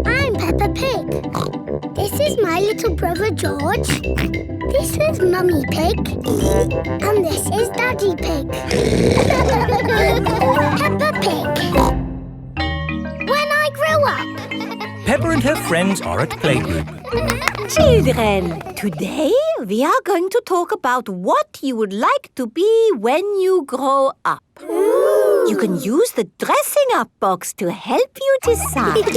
I'm Peppa Pig. This is my little brother George. This is Mummy Pig. And this is Daddy Pig. Peppa Pig. When I grow up. Peppa and her friends are at playgroup. Children, today we are going to talk about what you would like to be when you grow up. Ooh. You can use the dressing up box to help you decide.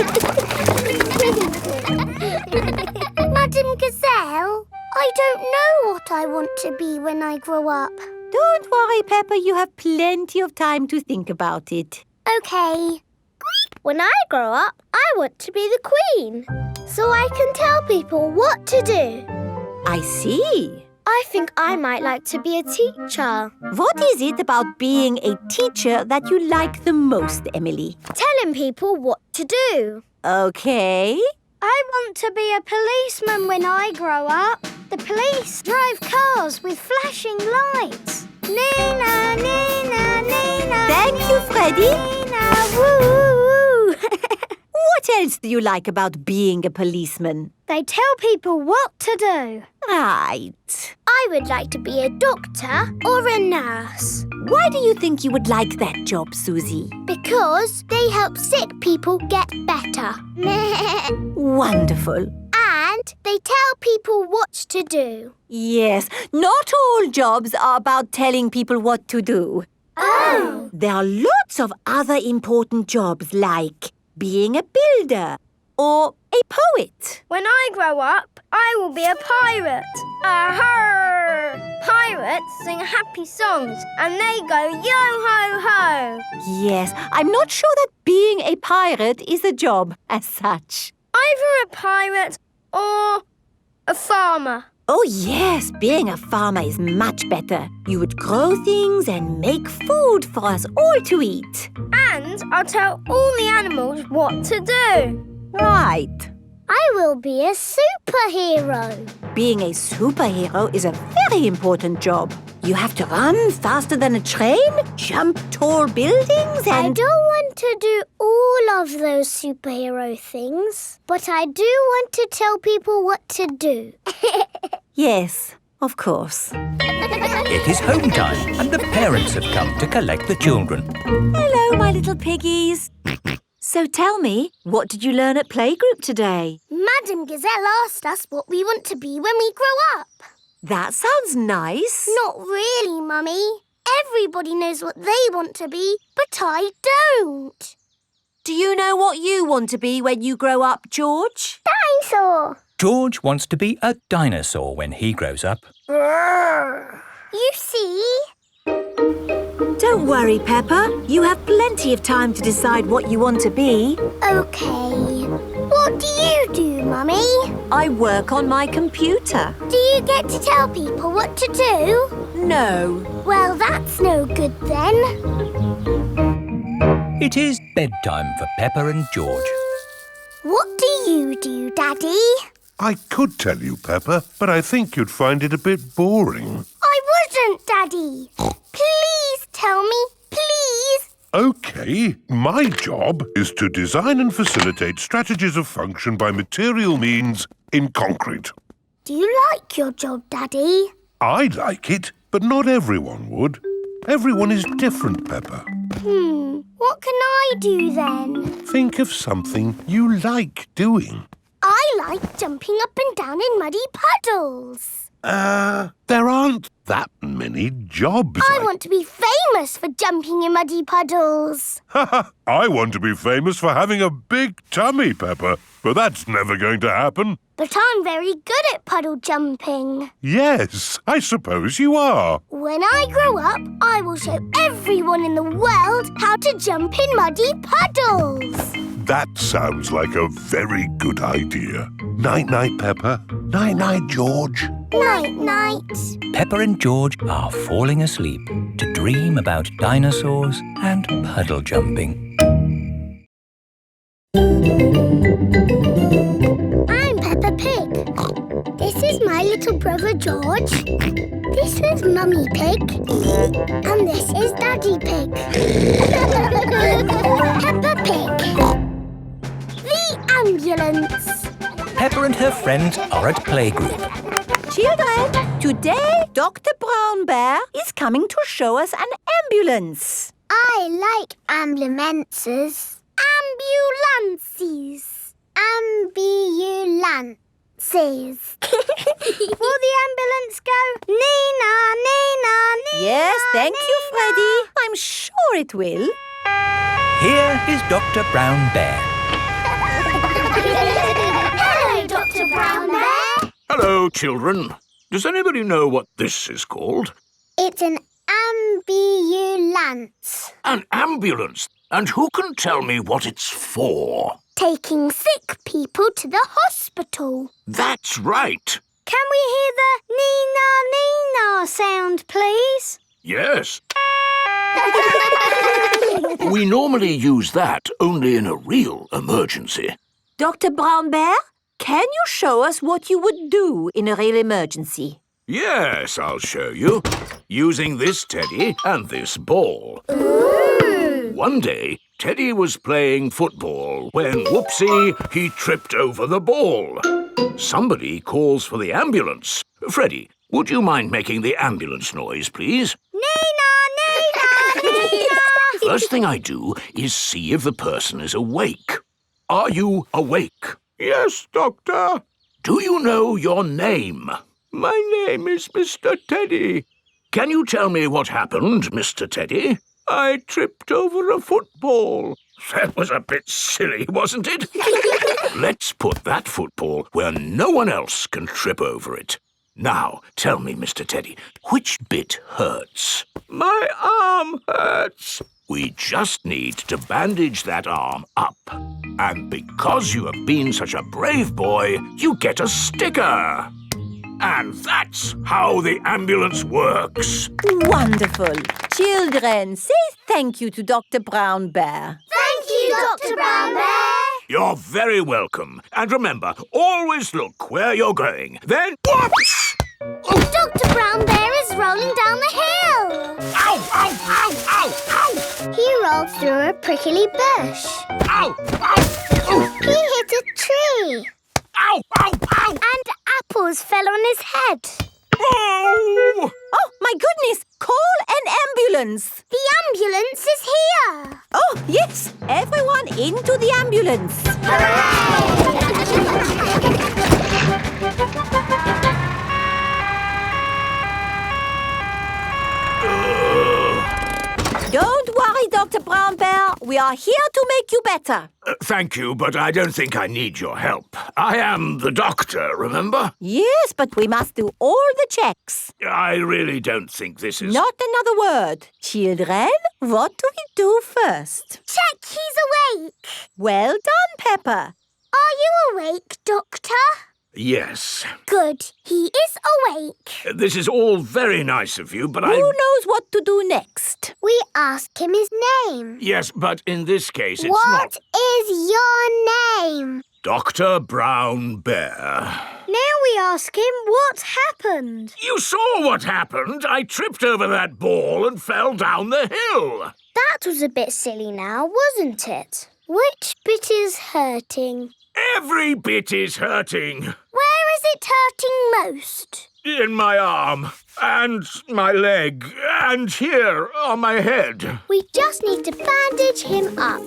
Madam Gazelle, I don't know what I want to be when I grow up. Don't worry, Peppa, you have plenty of time to think about it. Okay. When I grow up, I want to be the Queen, so I can tell people what to do. I see. I think I might like to be a teacher. What is it about being a teacher that you like the most, Emily? Telling people what to do. Okay. I want to be a policeman when I grow up. The police drive cars with flashing lights. Nina, Nina, Nina. Thank you, Freddie. Nina, woo. What else do you like about being a policeman? They tell people what to do. Right. I would like to be a doctor or a nurse. Why do you think you would like that job, Suzy? Because they help sick people get better. Wonderful. And they tell people what to do. Yes, not all jobs are about telling people what to do. Oh! There are lots of other important jobs like being a builder or a poet. When I grow up, I will be a pirate. Aha! Pirates sing happy songs and they go yo-ho-ho. Yes, I'm not sure that being a pirate is a job as such. Either a pirate or a farmer. Oh yes, being a farmer is much better. You would grow things and make food for us all to eat. And I'll tell all the animals what to do. Right. I will be a superhero. Being a superhero is a very important job. You have to run faster than a train, jump tall buildings I and... don't want to do all of those superhero things, but I do want to tell people what to do. Yes, of course. It is home time and the parents have come to collect the children. Hello, my little piggies. So tell me, what did you learn at playgroup today? Madam Gazelle asked us what we want to be when we grow up. That sounds nice. Not really, Mummy. Everybody knows what they want to be, but I don't. Do you know what you want to be when you grow up, George? Dinosaur. George wants to be a dinosaur when he grows up. You see? Don't worry, Peppa. You have plenty of time to decide what you want to be. OK. What do you do, Mummy? I work on my computer. Do you get to tell people what to do? No. Well, that's no good then. It is bedtime for Peppa and George. What do you do, Daddy? I could tell you, Peppa, but I think you'd find it a bit boring. I wouldn't, Daddy. Please tell me, please. OK, my job is to design and facilitate strategies of function by material means in concrete. Do you like your job, Daddy? I like it, but not everyone would. Everyone is different, Peppa. What can I do then? Think of something you like doing. I like jumping up and down in muddy puddles. There aren't that many jobs. I want to be famous for jumping in muddy puddles. I want to be famous for having a big tummy, Peppa, but that's never going to happen. But I'm very good at puddle jumping. Yes, I suppose you are. When I grow up, I will show everyone in the world how to jump in muddy puddles. That sounds like a very good idea. Night-night, Peppa. Night-night, George. Night-night. Peppa and George are falling asleep to dream about dinosaurs and puddle jumping. I'm Peppa Pig. This is my little brother George. This is Mummy Pig. And this is Daddy Pig. Peppa Pig. and her friends are at playgroup. Children, today Dr. Brown Bear is coming to show us an ambulance. I like ambulances. Ambulances. Ambulances. Will the ambulance go? Nina, Nina, Nina. Yes, thank you, Nina. Freddy. I'm sure it will. Here is Dr. Brown Bear. Hello, Dr. Brown Bear. Hello, children. Does anybody know what this is called? It's an ambulance. An ambulance. And who can tell me what it's for? Taking sick people to the hospital. That's right. Can we hear the Nina, Nina sound, please? Yes. We normally use that only in a real emergency. Dr. Brown Bear, can you show us what you would do in a real emergency? Yes, I'll show you. Using this teddy and this ball. One day, Teddy was playing football when, whoopsie, he tripped over the ball. Somebody calls for the ambulance. Freddie, would you mind making the ambulance noise, please? Nina, Nina, Nina. First thing I do is see if the person is awake. Are you awake? Yes, Doctor. Do you know your name? My name is Mr. Teddy. Can you tell me what happened, Mr. Teddy? I tripped over a football. That was a bit silly, wasn't it? Let's put that football where no one else can trip over it. Now, tell me, Mr. Teddy, which bit hurts? My arm hurts. We just need to bandage that arm up. And because you have been such a brave boy, you get a sticker. And that's how the ambulance works. Wonderful. Children, say thank you to Dr. Brown Bear. Thank you, Dr. Brown Bear. You're very welcome. And remember, always look where you're going. Then, whoops! Oh, Dr. Brown Bear is rolling down the hill. ow, ow, ow, ow, ow! He rolled through a prickly bush. Ow, ow, oh, He hit a tree. ow, ow, ow! And apples fell on his head. Oh! Oh, my goodness! Call an ambulance! The ambulance is here. Oh, yes! Everyone into the ambulance! Don't worry, Dr. Brown Bear. We are here to make you better. Thank you, but I don't think I need your help. I am the doctor, remember? Yes, but we must do all the checks. I really don't think this is... Not another word. Children, what do we do first? Check he's awake. Well done, Peppa. Are you awake, Doctor? Yes. Good. He is awake. This is all very nice of you, but Who knows what to do next? We ask him his name. Yes, but in this case it's What not... is your name? Dr. Brown Bear. Now we ask him what happened. You saw what happened. I tripped over that ball and fell down the hill. That was a bit silly now, wasn't it? Which bit is hurting? Every bit is hurting. Where is it hurting most? In my arm, and my leg, and here on my head. We just need to bandage him up.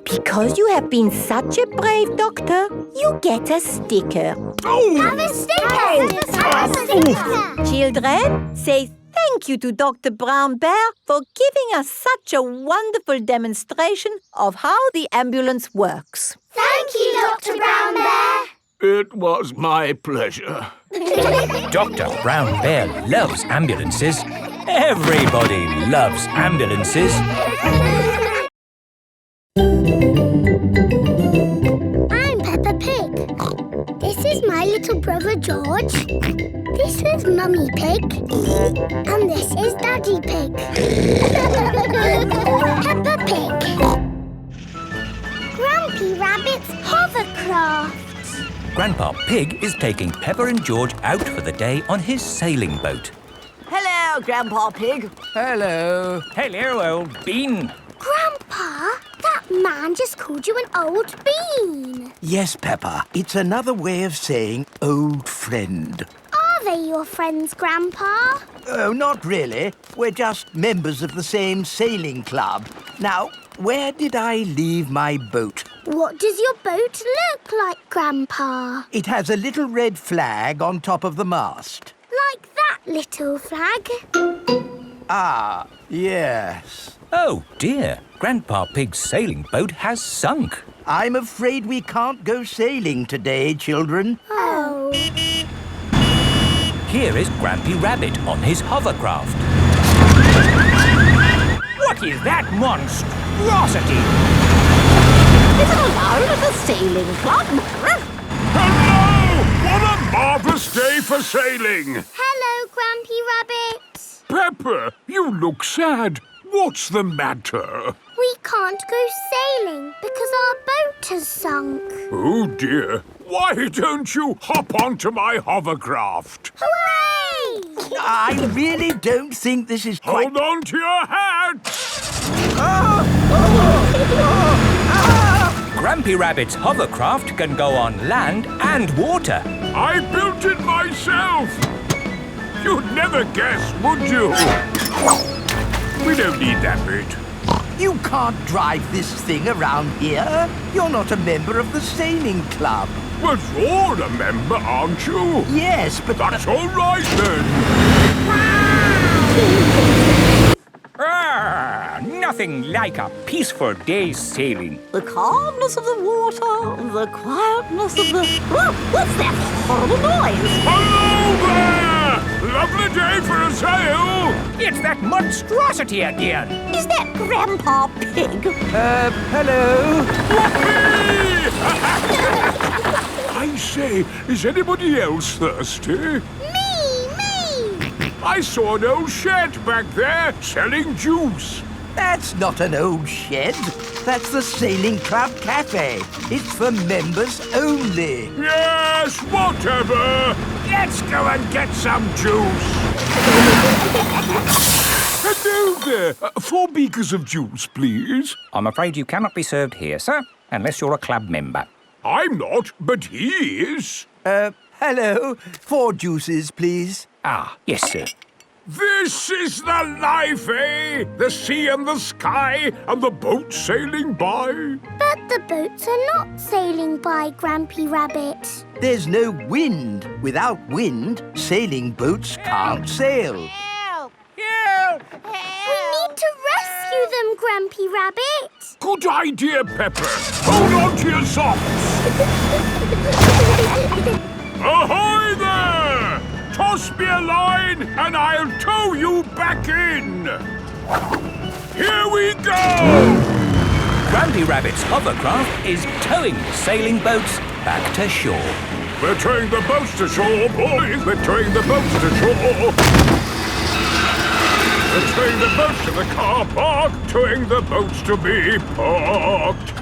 Because you have been such a brave doctor, you get a sticker. Oh! Have a sticker! Have a sticker! Children, say thank you to Dr. Brown Bear for giving us such a wonderful demonstration of how the ambulance works. Thank you, Dr. Brown Bear. It was my pleasure. Dr. Brown Bear loves ambulances. Everybody loves ambulances. I'm Peppa Pig. This is my little brother George. This is Mummy Pig. And this is Daddy Pig. Peppa Pig. Grumpy Rabbit's hovercraft. Grandpa Pig is taking Peppa and George out for the day on his sailing boat. Hello, Grandpa Pig. Hello. Hello, old bean. Grandpa, that That man just called you an old bean. Yes, Peppa. It's another way of saying old friend. Are they your friends, Grandpa? Oh, not really. We're just members of the same sailing club. Now, where did I leave my boat? What does your boat look like, Grandpa? It has a little red flag on top of the mast. Like that little flag? Ah, yes. Oh dear, Grandpa Pig's sailing boat has sunk. I'm afraid we can't go sailing today, children. Oh. Here is Grampy Rabbit on his hovercraft. What is that monstrosity? Is it allowed at the sailing club? Hello! What a marvellous day for sailing! Hello, Grampy Rabbit. Peppa, you look sad. What's the matter? We can't go sailing because our boat has sunk. Oh dear. Why don't you hop onto my hovercraft? Hooray! I really don't think this is quite... Hold on to your hat! Grampy Rabbit's hovercraft can go on land and water. I built it myself! You'd never guess, would you? We don't need that bit. You can't drive this thing around here. You're not a member of the sailing club. But you're a member, aren't you? Yes, but... That's all right, then. Nothing like a peaceful day's sailing. The calmness of the water, the quietness of the... Oh, what's that horrible noise? Hello there! Lovely day for a sail! It's that monstrosity again. Is that Grandpa Pig? hello? I say, is anybody else thirsty? Me! I saw an old shed back there selling juice. That's not an old shed. That's the Sailing Club Cafe. It's for members only. Yes, whatever. Let's go and get some juice. Hello there. 4 beakers of juice, please. I'm afraid you cannot be served here, sir, unless you're a club member. I'm not, but he is. Hello. 4 juices, please. Ah, yes, sir. This is the life, eh? The sea and the sky and the boat sailing by. But the boats are not sailing by, Grampy Rabbit. There's no wind. Without wind, sailing boats can't sail. Help! Help! We need to rescue them, Grampy Rabbit. Good idea, Pepper. Hold on to your socks. Ahoy there! Toss me a line and I'll tow you back in. Here we go! Grampy Rabbit's hovercraft is towing the sailing boats back to shore. We're towing the boats to shore, boys. We're towing the boats to shore. We're towing the boats to the car park, towing the boats to be parked.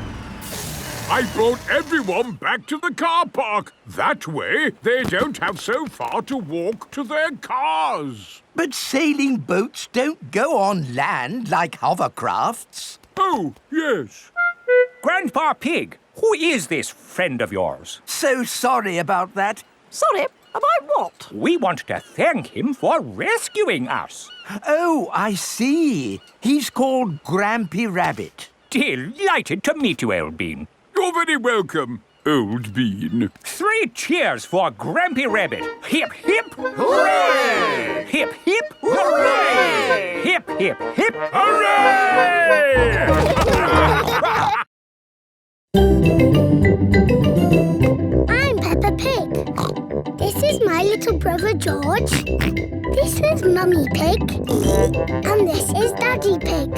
I brought everyone back to the car park. That way, they don't have so far to walk to their cars. But sailing boats don't go on land like hovercrafts. Oh, yes. Grandpa Pig, who is this friend of yours? So sorry about that. Sorry, about what? We want to thank him for rescuing us. Oh, I see. He's called Grampy Rabbit. Delighted to meet you, Old Bean. You're very welcome, Old Bean. 3 cheers for Grampy Rabbit. Hip, hip, hooray! Hip, hip, hooray! Hip, hip, hip, Hooray! I'm Peppa Pig. This is my little brother George. This is Mummy Pig. And this is Daddy Pig.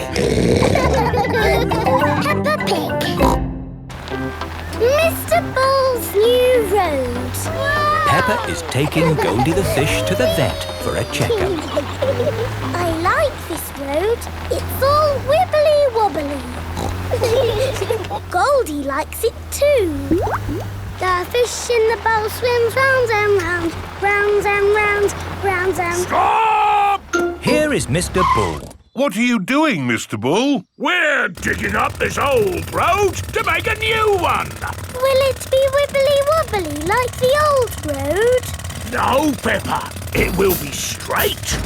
Peppa Pig. Mr. Bull's new road. Peppa is taking Goldie the fish to the vet for a checkup. I like this road. It's all wibbly wobbly. Goldie likes it too. The fish in the bowl swims round and round, round and round, round and... Stop! Here is Mr. Bull. What are you doing, Mr. Bull? We're digging up this old road to make a new one. Will it be wibbly-wobbly like the old road? No, Peppa. It will be straight.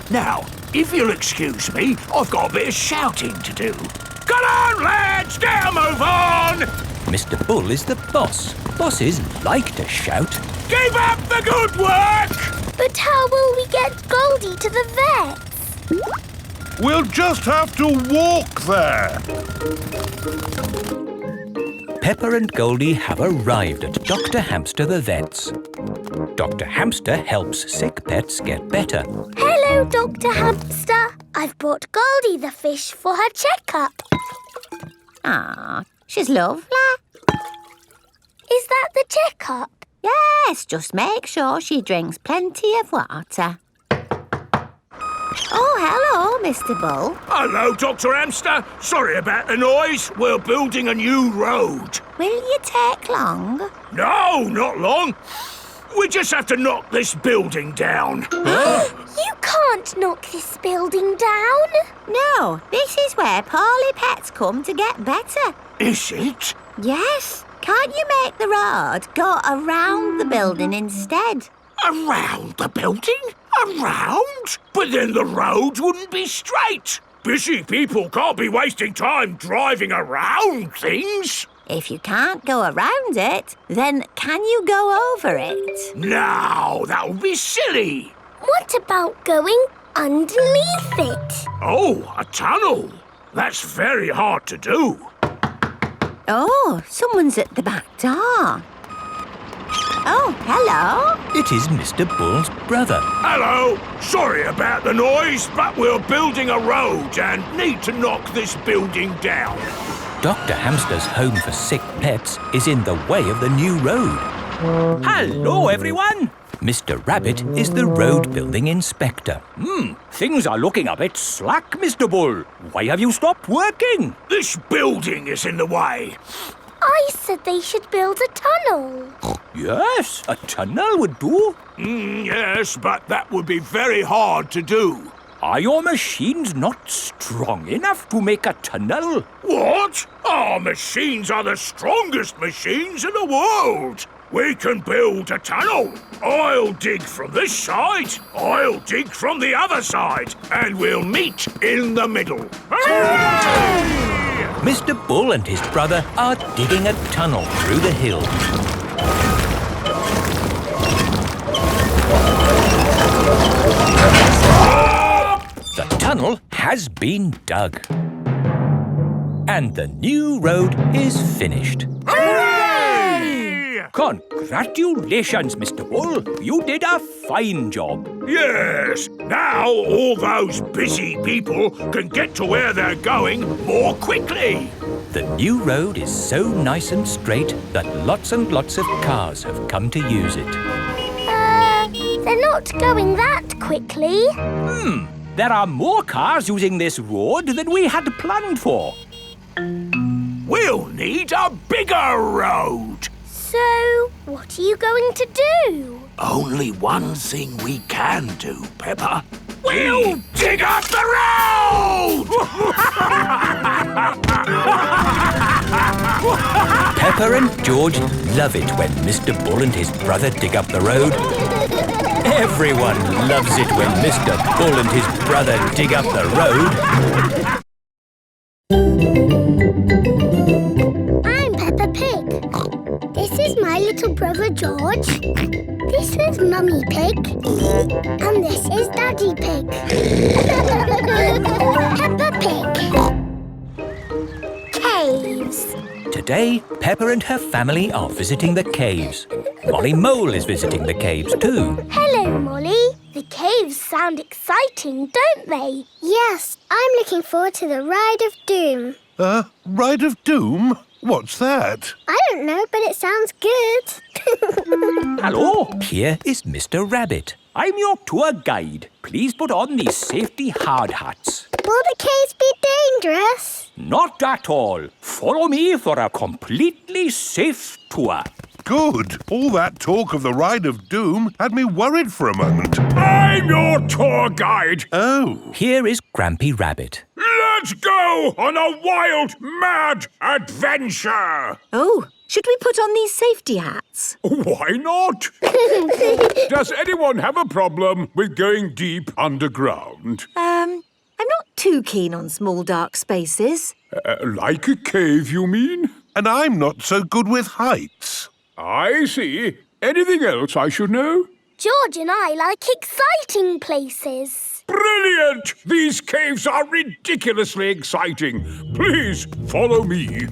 Now, if you'll excuse me, I've got a bit of shouting to do. Come on, lads! Get a move on! Mr. Bull is the boss. Bosses like to shout. Keep up the good work! But how will we get Goldie to the vet? We'll just have to walk there. Peppa and Goldie have arrived at Dr. Hamster the vet's. Dr. Hamster helps sick pets get better. Hello, Dr. Hamster. I've brought Goldie the fish for her checkup. Ah, she's lovely. Is that the checkup? Yes, just make sure she drinks plenty of water. Oh, hello, Mr. Bull. Hello, Dr. Hamster. Sorry about the noise. We're building a new road. Will you take long? No, not long. We just have to knock this building down. You can't knock this building down. No, this is where poorly pets come to get better. Is it? Yes. Can't you make the road go around the building instead? Around the building? Around? But then the road wouldn't be straight. Busy people can't be wasting time driving around things. If you can't go around it, then can you go over it? No, that would be silly. What about going underneath it? Oh, a tunnel. That's very hard to do. Oh, someone's at the back door. Oh, hello. It is Mr. Bull's brother. Hello. Sorry about the noise, but we're building a road and need to knock this building down. Dr. Hamster's home for sick pets is in the way of the new road. Hello, everyone. Mr. Rabbit is the road building inspector. Things are looking a bit slack, Mr. Bull. Why have you stopped working? This building is in the way. I said they should build a tunnel. Yes, a tunnel would do. Yes, but that would be very hard to do. Are your machines not strong enough to make a tunnel? What? Our machines are the strongest machines in the world. We can build a tunnel. I'll dig from this side, I'll dig from the other side, and we'll meet in the middle. Hooray! Mr. Bull and his brother are digging a tunnel through the hill. The tunnel has been dug. And the new road is finished. Hooray! Congratulations, Mr. Bull. You did a fine job. Yes, now all those busy people can get to where they're going more quickly. The new road is so nice and straight that lots and lots of cars have come to use it. They're not going that quickly. There are more cars using this road than we had planned for. We'll need a bigger road. So, what are you going to do? Only one thing we can do, Peppa. We'll dig up the road! Peppa and George love it when Mr. Bull and his brother dig up the road. Everyone loves it when Mr. Bull and his brother dig up the road. I'm Peppa Pig. This is my little brother George. This is Mummy Pig. And this is Daddy Pig. Peppa Pig. Caves. Today, Peppa and her family are visiting the caves. Molly Mole is visiting the caves too. Hello, Molly. The caves sound exciting, don't they? Yes, I'm looking forward to the Ride of Doom. Ride of Doom? What's that? I don't know, but it sounds good. Hello, here is Mr. Rabbit. I'm your tour guide. Please put on these safety hard hats. Will the caves be dangerous? Not at all. Follow me for a completely safe tour. Good. All that talk of the Ride of Doom had me worried for a moment. I'm your tour guide. Oh. Here is Grampy Rabbit. Let's go on a wild, mad adventure. Oh, should we put on these safety hats? Why not? Does anyone have a problem with going deep underground? I'm not too keen on small dark spaces. Like a cave, you mean? And I'm not so good with heights. I see. Anything else I should know? George and I like exciting places. Brilliant! These caves are ridiculously exciting. Please follow me.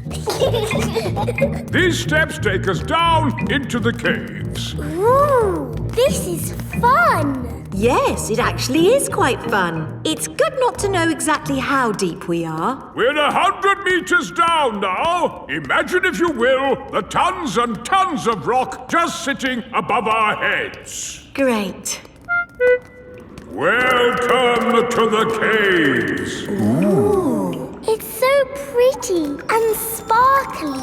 These steps take us down into the caves. Ooh, this is fun. Yes, it actually is quite fun. It's good not to know exactly how deep we are. We're 100 meters down now. Imagine, if you will, the tons and tons of rock just sitting above our heads. Great. Welcome to the caves. Ooh, it's so pretty and sparkly.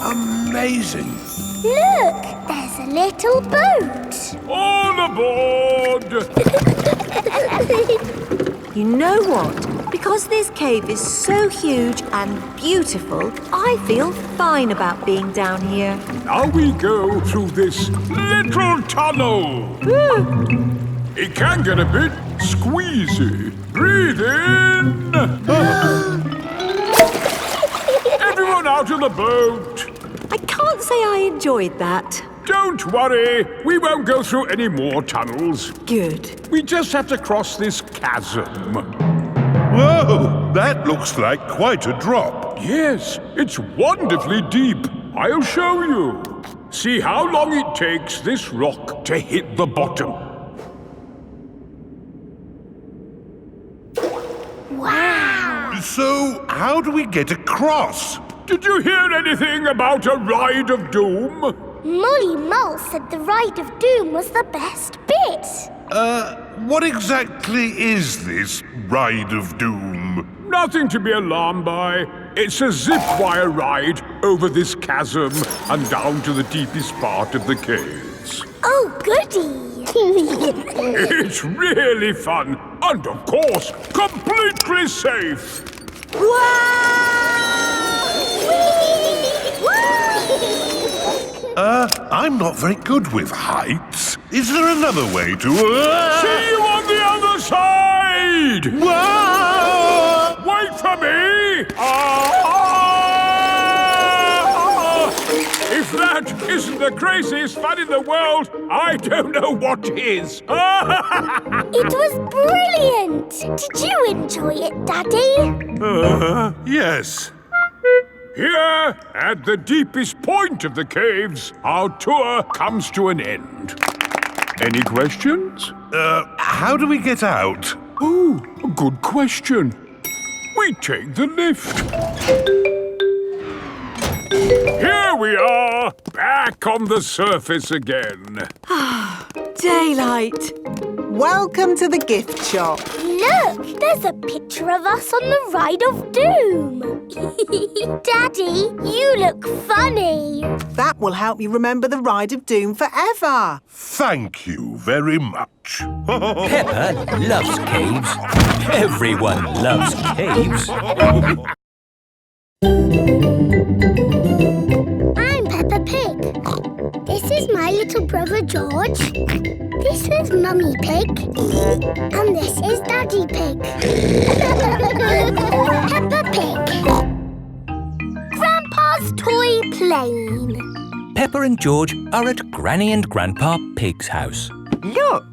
Amazing. Look, there's a little boat. All aboard! You know what? Because this cave is so huge and beautiful, I feel fine about being down here. Now we go through this little tunnel. It can get a bit squeezy. Breathe in. Everyone out of the boat. I can't say I enjoyed that. Don't worry. We won't go through any more tunnels. Good. We just have to cross this chasm. Whoa, that looks like quite a drop. Yes, it's wonderfully deep. I'll show you. See how long it takes this rock to hit the bottom. Wow. So, how do we get across? Did you hear anything about a Ride of Doom? Molly Mull said the Ride of Doom was the best bit. What exactly is this Ride of Doom? Nothing to be alarmed by. It's a zip wire ride over this chasm and down to the deepest part of the caves. Oh, goody. It's really fun and, of course, completely safe. I'm not very good with heights. Is there another way to... See you on the other side! Whoa! Wait for me! If that isn't the craziest fun in the world, I don't know what is. It was brilliant. Did you enjoy it, Daddy? Yes. Here, at the deepest point of the caves, our tour comes to an end. Any questions? How do we get out? Ooh, good question. We take the lift. Here we are, back on the surface again. Daylight. Welcome to the gift shop. Look, there's a picture of us on the Ride of Doom. Daddy, you look funny. That will help you remember the Ride of Doom forever. Thank you very much. Peppa loves caves. Everyone loves caves. I'm Peppa Pig. This is my little brother George. This is Mummy Pig. And this is Daddy Pig. Peppa Pig. Grandpa's toy plane. Peppa and George are at Granny and Grandpa Pig's house. Look,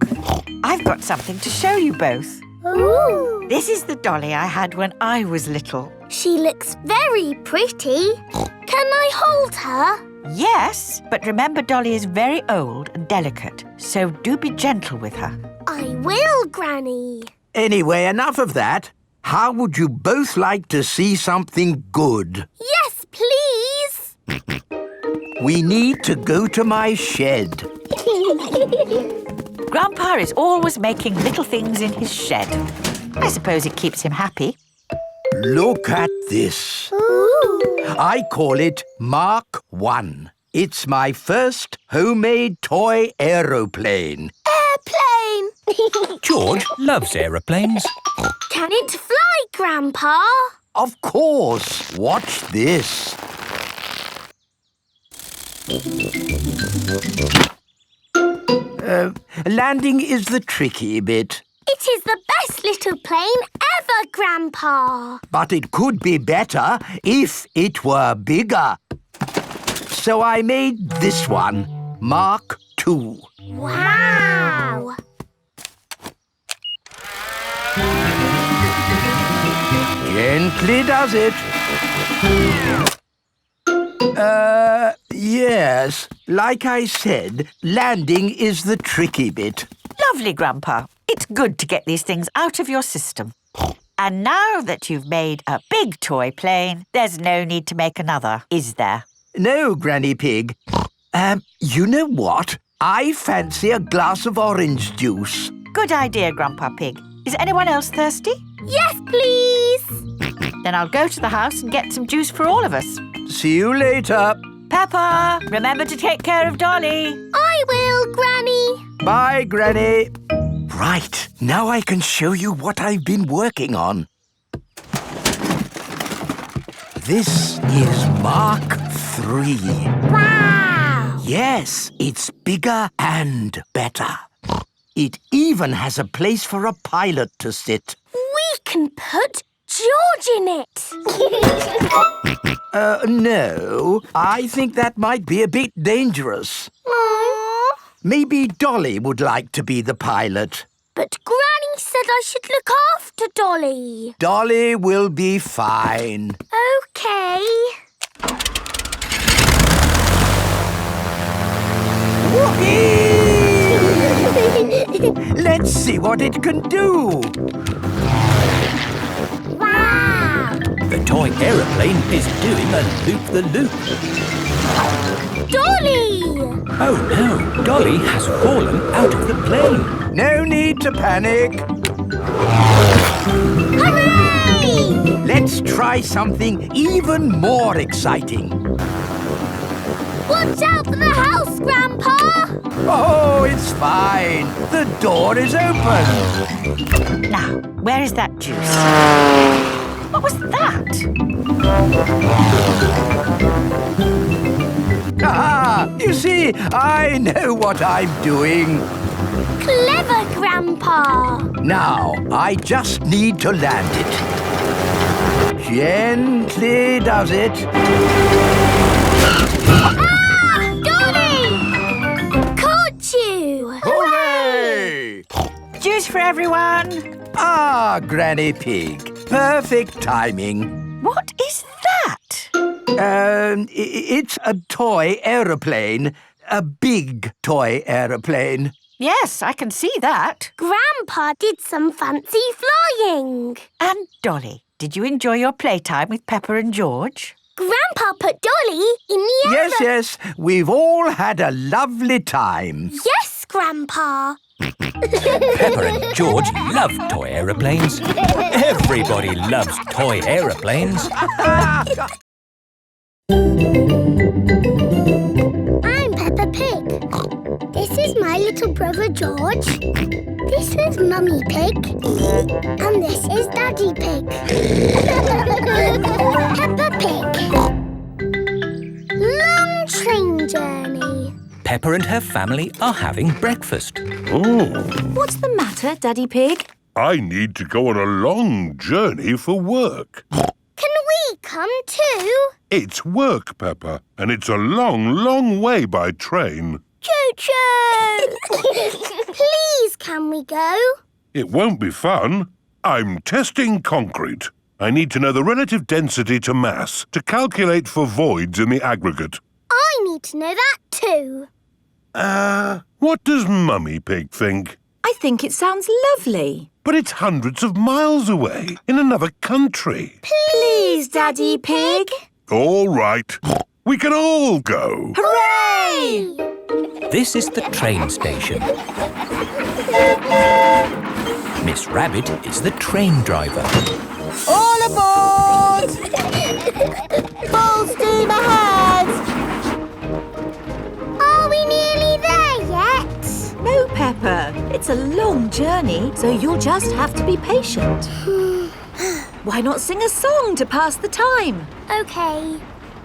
I've got something to show you both. Ooh. This is the dolly I had when I was little. She looks very pretty. Can I hold her? Yes, but remember Dolly is very old and delicate, so do be gentle with her. I will, Granny. Anyway, enough of that. How would you both like to see something good? Yes, please. We need to go to my shed. Grandpa is always making little things in his shed. I suppose it keeps him happy. Look at this. Ooh. I call it Mark 1. It's my first homemade toy aeroplane. Airplane! George loves aeroplanes. Can it fly, Grandpa? Of course. Watch this. Landing is the tricky bit. It is the best little plane ever, Grandpa. But it could be better if it were bigger. So I made this one, Mark II. Wow! Gently does it. Yes. Like I said, landing is the tricky bit. Lovely, Grandpa. It's good to get these things out of your system. And now that you've made a big toy plane, there's no need to make another, is there? No, Granny Pig. You know what? I fancy a glass of orange juice. Good idea, Grandpa Pig. Is anyone else thirsty? Yes, please. Then I'll go to the house and get some juice for all of us. See you later. Peppa, remember to take care of Dolly. I will, Granny. Bye, Granny. Right, now I can show you what I've been working on. This is Mark III. Wow! Yes, it's bigger and better. It even has a place for a pilot to sit. We can put George in it. No, I think that might be a bit dangerous. Aww. Maybe Dolly would like to be the pilot. But Granny said I should look after Dolly. Dolly will be fine. OK. Whoopee! Let's see what it can do. Wow! The toy aeroplane is doing a loop-the-loop. Dolly! Oh no, Dolly has fallen out of the plane. No need to panic. Hooray! Let's try something even more exciting. Watch out for the house, Grandpa! Oh, it's fine. The door is open. Now, where is that juice? What was that? Aha! You see, I know what I'm doing. Clever, Grandpa! Now, I just need to land it. Gently does it. Ah! Dolly! Caught you! Hooray! Juice for everyone. Ah, Granny Pig. Perfect timing. What is that? It's a toy aeroplane. A big toy aeroplane. Yes, I can see that. Grandpa did some fancy flying. And Dolly, did you enjoy your playtime with Peppa and George? Grandpa put Dolly in the air. Yes. We've all had a lovely time. Yes, Grandpa. Peppa and George love toy aeroplanes. Everybody loves toy aeroplanes. I'm Peppa Pig. This is my little brother George. This is Mummy Pig. And this is Daddy Pig. Peppa Pig. Long train journey. Peppa and her family are having breakfast. Oh, What's the matter, Daddy Pig? I need to go on a long journey for work. Can we come too? It's work, Peppa, and it's a long, long way by train. Choo-choo! Please, can we go? It won't be fun. I'm testing concrete. I need to know the relative density to mass to calculate for voids in the aggregate. I need to know that too. What does Mummy Pig think? I think it sounds lovely. But it's hundreds of miles away, in another country. Please, Daddy Pig. All right. We can all go. Hooray! This is the train station. Miss Rabbit is the train driver. All aboard! Full steam ahead! It's a long journey, so you'll just have to be patient. Why not sing a song to pass the time? OK.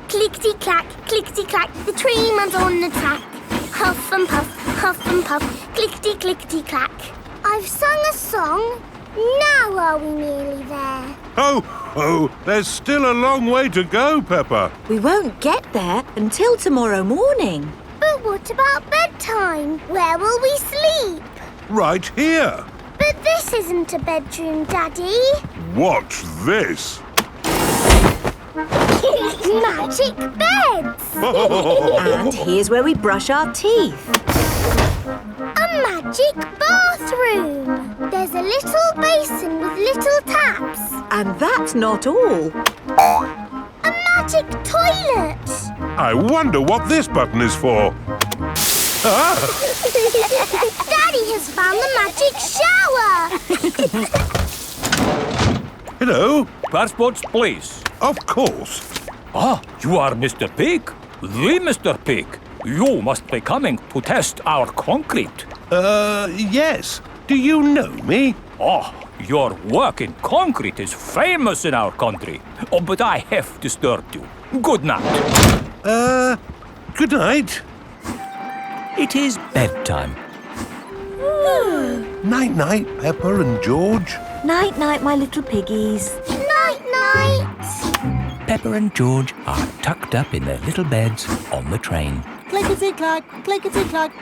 Clickety-clack, clickety-clack, the train runs on the track. Huff and puff, clickety-clickety-clack. I've sung a song. Now are we nearly there? Oh, there's still a long way to go, Peppa. We won't get there until tomorrow morning. But what about bedtime? Where will we sleep? Right here. But this isn't a bedroom, Daddy. Watch this. Magic beds! And here's where we brush our teeth. A magic bathroom! There's a little basin with little taps. And that's not all. A magic toilet! I wonder what this button is for. Daddy has found the magic shower! Hello? Passports, please. Of course. Ah, you are Mr. Pig? The Mr. Pig. You must be coming to test our concrete. Yes. Do you know me? Oh, your work in concrete is famous in our country. Oh, but I have disturbed you. Good night. Good night. It is bedtime. Night-night, Peppa and George. Night-night, my little piggies. Night-night! Peppa and George are tucked up in their little beds on the train. Clickety-clack,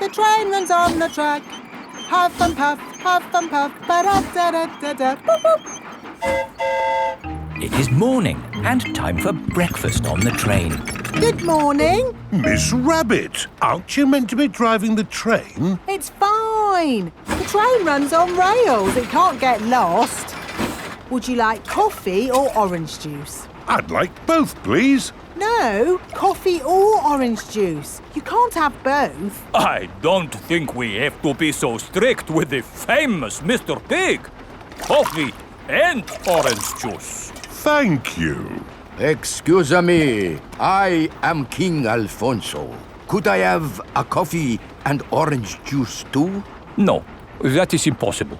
the train runs on the track. Huff and puff, ba-da-da-da-da, boop-boop. It is morning and time for breakfast on the train. Good morning. Miss Rabbit, aren't you meant to be driving the train? It's fine. The train runs on rails. It can't get lost. Would you like coffee or orange juice? I'd like both, please. No, coffee or orange juice. You can't have both. I don't think we have to be so strict with the famous Mr. Pig. Coffee and orange juice. Thank you. Excuse me, I am King Alfonso. Could I have a coffee and orange juice too? No, that is impossible.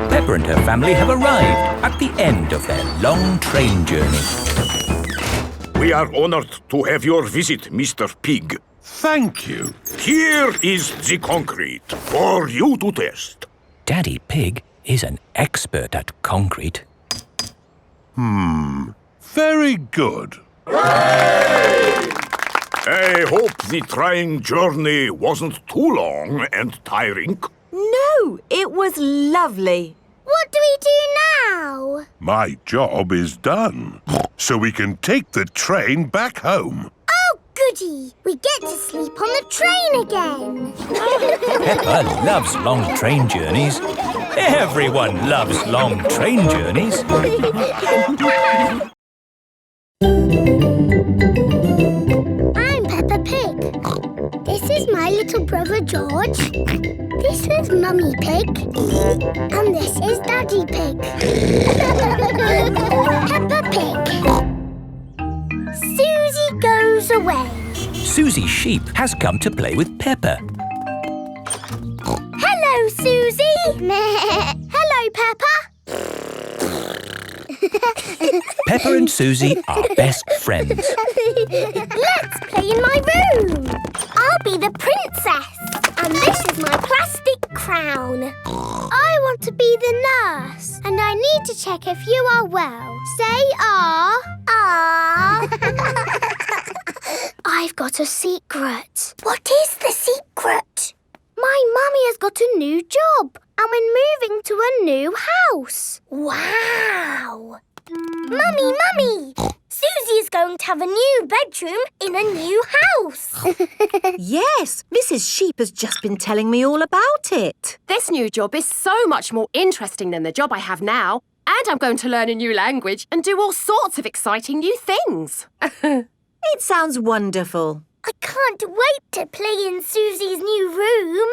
Peppa and her family have arrived at the end of their long train journey. We are honored to have your visit, Mr. Pig. Thank you. Here is the concrete for you to test. Daddy Pig is an expert at concrete. Very good. I hope the train journey wasn't too long and tiring. No, it was lovely. What do we do now? My job is done. So we can take the train back home. Oh, goody! We get to sleep on the train again. Peppa loves long train journeys. Everyone loves long train journeys. I'm Peppa Pig. This is my little brother George. This is Mummy Pig. And this is Daddy Pig. Peppa Pig. Suzy goes away. Suzy Sheep has come to play with Peppa. Hello, Suzy. Hello, Peppa. Peppa and Suzy are best friends. Let's play in my room. I'll be the princess. And this is my plastic crown. I want to be the nurse. And I need to check if you are well. Say ah. Ah. I've got a secret. What is the secret? My mummy has got a new job. And we're moving to a new house. Wow. Mummy! Suzy is going to have a new bedroom in a new house. Yes, Mrs. Sheep has just been telling me all about it. This new job is so much more interesting than the job I have now. And I'm going to learn a new language and do all sorts of exciting new things. It sounds wonderful. I can't wait to play in Suzy's new room.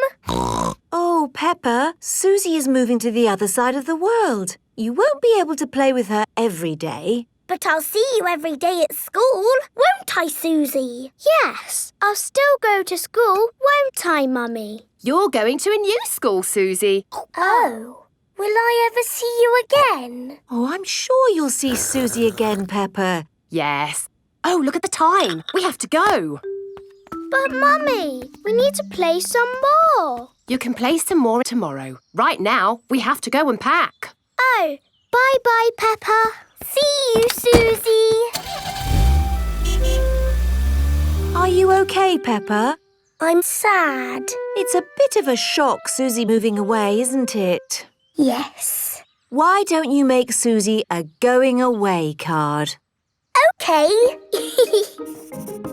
Oh, Peppa, Suzy is moving to the other side of the world. You won't be able to play with her every day. But I'll see you every day at school, won't I, Suzy? Yes, I'll still go to school, won't I, Mummy? You're going to a new school, Suzy. Oh, will I ever see you again? Oh, I'm sure you'll see Suzy again, Peppa. Yes. Oh, look at the time. We have to go. But, Mummy, we need to play some more. You can play some more tomorrow. Right now, we have to go and pack. Oh, bye-bye, Peppa. See you, Suzy. Are you okay, Peppa? I'm sad. It's a bit of a shock, Suzy moving away, isn't it? Yes. Why don't you make Suzy a going away card? OK.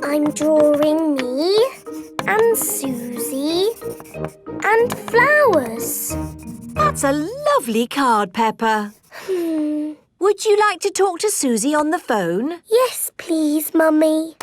I'm drawing me and Suzy and flowers. That's a lovely card, Peppa. Would you like to talk to Suzy on the phone? Yes, please, Mummy.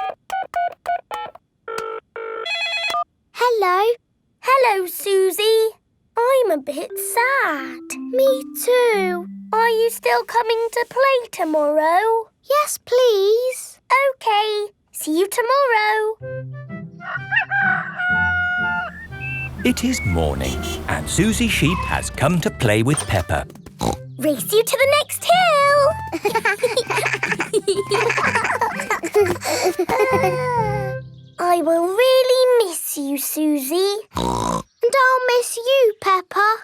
Hello. Hello, Suzy. I'm a bit sad. Me too. Are you still coming to play tomorrow? Yes, please. OK. See you tomorrow. It is morning, and Suzy Sheep has come to play with Peppa. Race you to the next hill. I will really miss you, Suzy. And I'll miss you, Peppa.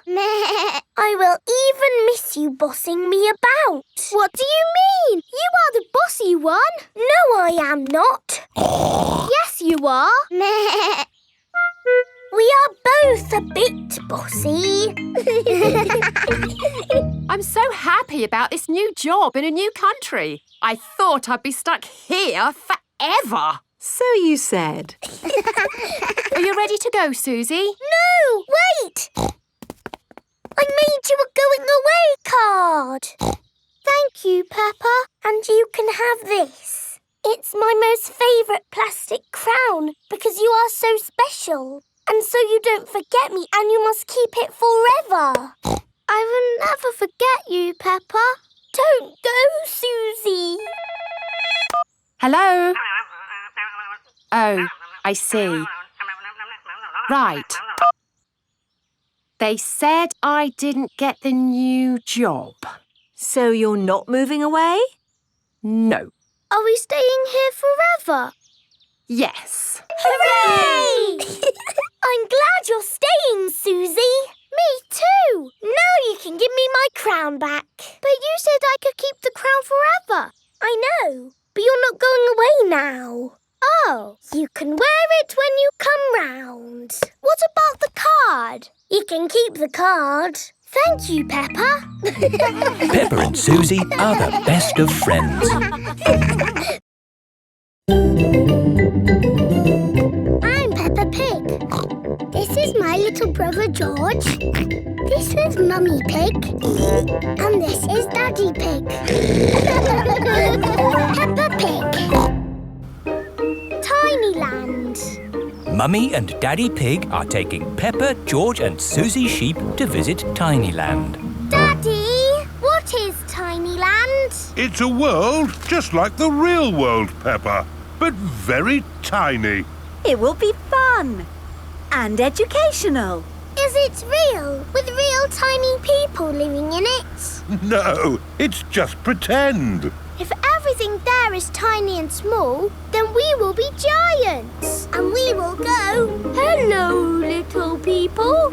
I will even miss you bossing me about. What do you mean? You are the bossy one. No, I am not. Yes, you are. We are both a bit bossy. I'm so happy about this new job in a new country. I thought I'd be stuck here forever. So you said. Are you ready to go, Suzy? No, wait. I made you a going away card. Thank you, Peppa. And you can have this. It's my most favourite plastic crown because you are so special. And so you don't forget me and you must keep it forever. I will never forget you, Peppa. Don't go, Suzy. Hello? Oh, I see. Right. They said I didn't get the new job. So you're not moving away? No. Are we staying here forever? Yes. Hooray! I'm glad you're staying, Suzy. Me too. Now you can give me my crown back. But you said I could keep the crown forever. I know, but you're not going away now. Oh, you can wear it when you come round. What about the card? You can keep the card. Thank you, Peppa. Peppa and Suzy are the best of friends. I'm Peppa Pig. This is my little brother George. This is Mummy Pig. And this is Daddy Pig. Peppa Pig. Tinyland. Mummy and Daddy Pig are taking Peppa, George and Suzy Sheep to visit Tinyland. Daddy, what is Tinyland? It's a world just like the real world, Peppa, but very tiny. It will be fun and educational. Is it real, with real tiny people living in it? No, it's just pretend. If everything there is tiny and small, then we will be giants. And we will go, hello, little people.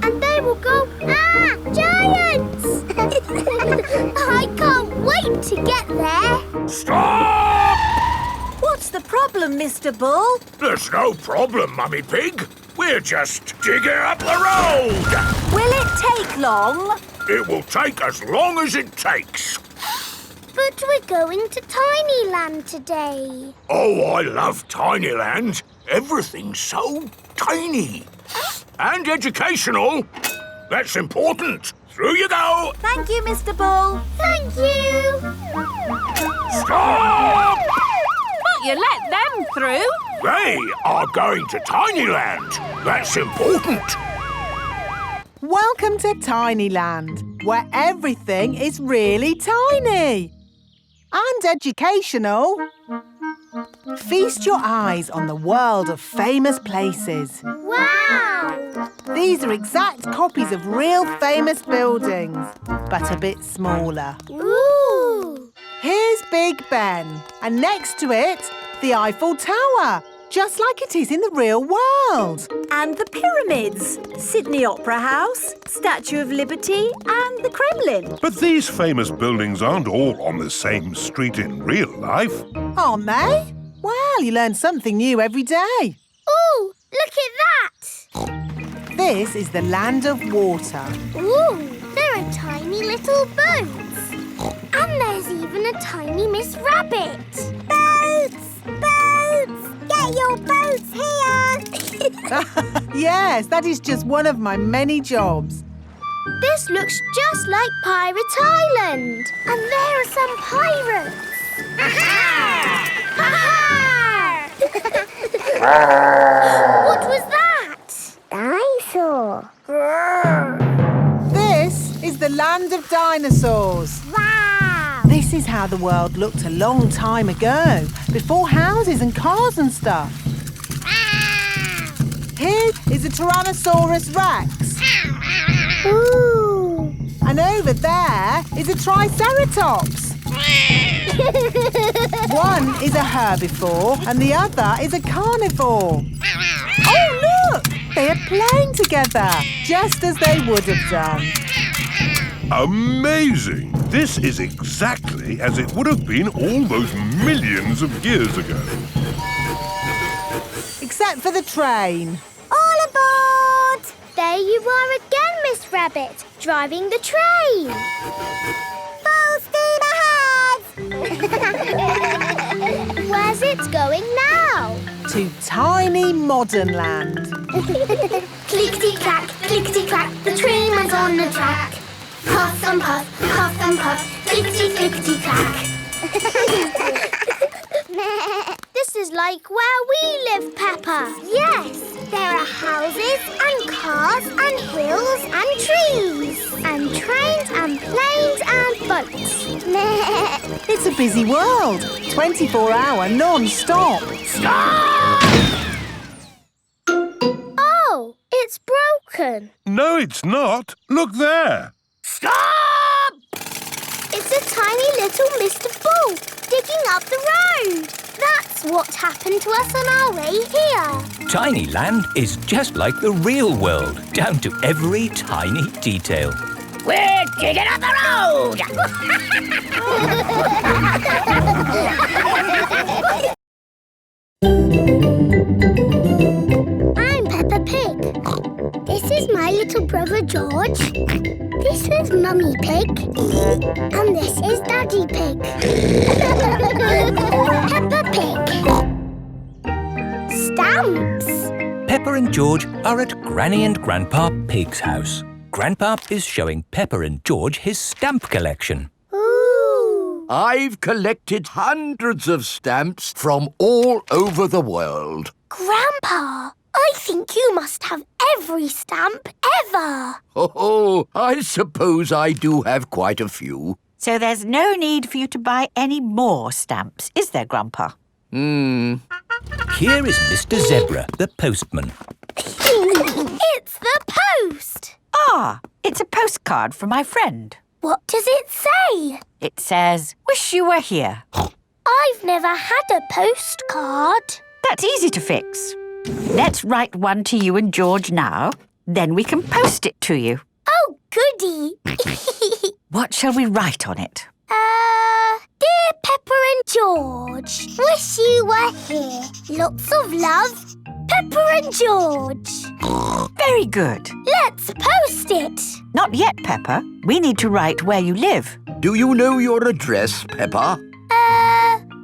And they will go, ah, giants! I can't wait to get there. Stop! What's the problem, Mr. Bull? There's no problem, Mummy Pig. We're just digging up the road. Will it take long? It will take as long as it takes. But we're going to Tinyland today. Oh, I love Tinyland. Everything's so tiny. And educational. That's important. Through you go. Thank you, Mr. Bull. Thank you. Stop! But you let them through. They are going to Tinyland. That's important. Welcome to Tinyland, where everything is really tiny. and educational. Feast your eyes on the world of famous places. Wow! These are exact copies of real famous buildings, but a bit smaller. Ooh! Here's Big Ben, and next to it, the Eiffel Tower, just like it is in the real world. And the pyramids, Sydney Opera House, Statue of Liberty and the Kremlin. But these famous buildings aren't all on the same street in real life. Aren't they? Well, you learn something new every day. Ooh, look at that! This is the land of water. Ooh, there are tiny little boats. And there's even a tiny Miss Rabbit. Boats! Boats! Get your boats here! Yes, that is just one of my many jobs. This looks just like Pirate Island. And there are some pirates. Aha! What was that? Dinosaur. This is the land of dinosaurs. Wow! This is how the world looked a long time ago, before houses and cars and stuff. Here is a Tyrannosaurus Rex. Ooh! And over there is a Triceratops. One is a herbivore and the other is a carnivore. Oh, look! They are playing together, just as they would have done. Amazing! This is exactly as it would have been all those millions of years ago. Except for the train. All aboard! There you are again, Miss Rabbit, driving the train. Full steam ahead! Where's it going now? To tiny modern land. Clickety-clack, clickety-clack, the train went on the track. Puff and puff, clickety-clickety-clack. This is like where we live, Peppa. Yes, there are houses and cars and hills and trees and trains and planes and boats. It's a busy world. 24-hour non-stop. Stop! Oh, it's broken. No, it's not. Look there. Stop! It's a tiny little Mr. Bull digging up the road. That's what happened to us on our way here. Tiny Land is just like the real world, down to every tiny detail. We're digging up the road! I'm Peppa Pig. This is my little brother George. This is Mummy Pig. And this is Daddy Pig. Peppa Pig. Stamps. Peppa and George are at Granny and Grandpa Pig's house. Grandpa is showing Peppa and George his stamp collection. Ooh. I've collected hundreds of stamps from all over the world. Grandpa, I think you must have every stamp ever. Oh, I suppose I do have quite a few. So there's no need for you to buy any more stamps, is there, Grandpa? Here is Mr. Zebra, the postman. It's the post. Ah, it's a postcard from my friend. What does it say? It says, "Wish you were here." I've never had a postcard. That's easy to fix. Let's write one to you and George now. Then we can post it to you. Oh, goody. What shall we write on it? Dear Peppa and George, wish you were here. Lots of love, Peppa and George. Very good. Let's post it. Not yet, Peppa. We need to write where you live. Do you know your address, Peppa?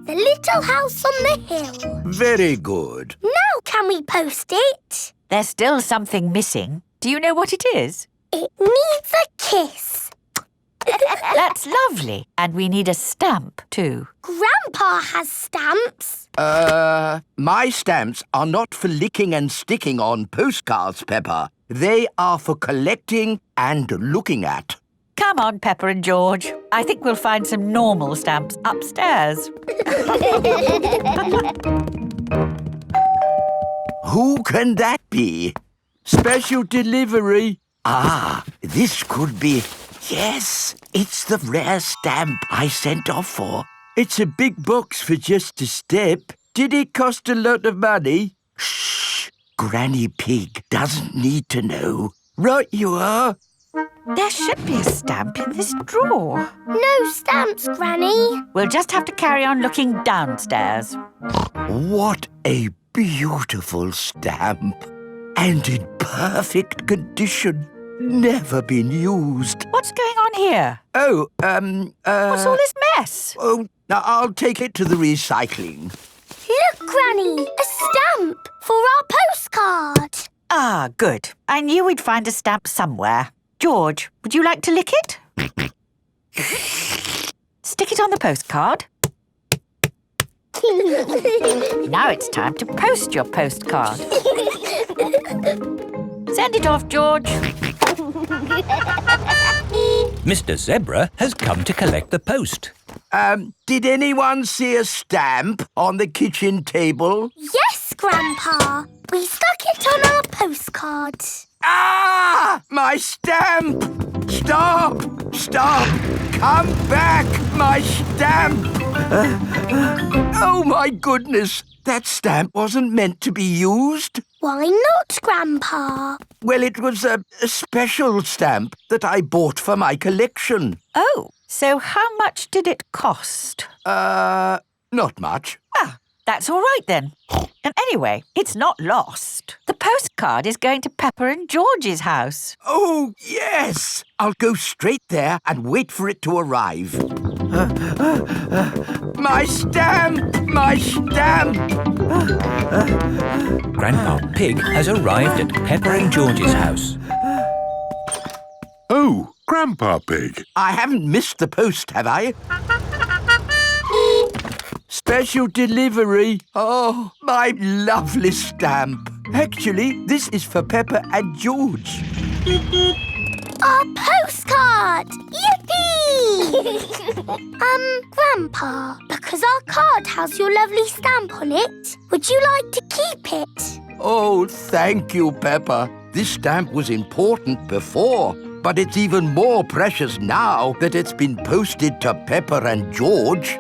The little house on the hill. Very good. Now can we post it? There's still something missing. Do you know what it is? It needs a kiss. That's lovely. And we need a stamp, too. Grandpa has stamps. My stamps are not for licking and sticking on postcards, Peppa. They are for collecting and looking at. Come on, Peppa and George. I think we'll find some normal stamps upstairs. Who can that be? Special delivery. Ah, this could be... Yes, it's the rare stamp I sent off for. It's a big box for just a step. Did it cost a lot of money? Shh! Granny Pig doesn't need to know. Right you are. There should be a stamp in this drawer. No stamps, Granny. We'll just have to carry on looking downstairs. What a beautiful stamp. And in perfect condition. Never been used. What's going on here? What's What's all this mess? Oh, now I'll take it to the recycling. Look, Granny, a stamp for our postcard. Ah, good. I knew we'd find a stamp somewhere. George, would you like to lick it? Stick it on the postcard. Now it's time to post your postcard. Send it off, George. Mr. Zebra has come to collect the post. Did anyone see a stamp on the kitchen table? Yes, Grandpa. We stuck it on our postcard. Ah! My stamp! Stop! Stop! Come back! My stamp! Oh, my goodness! That stamp wasn't meant to be used. Why not, Grandpa? Well, it was a special stamp that I bought for my collection. Oh, so how much did it cost? Not much. Ah, that's all right then. And anyway, it's not lost. The postcard is going to Peppa and George's house. Oh, yes! I'll go straight there and wait for it to arrive. My stamp! My stamp! Grandpa Pig has arrived at Peppa and George's house. Oh, Grandpa Pig. I haven't missed the post, have I? Special delivery. Oh, my lovely stamp. Actually, this is for Peppa and George. Our postcard! Yippee! Grandpa, because our card has your lovely stamp on it, would you like to keep it? Oh, thank you, Peppa. This stamp was important before, but it's even more precious now that it's been posted to Peppa and George.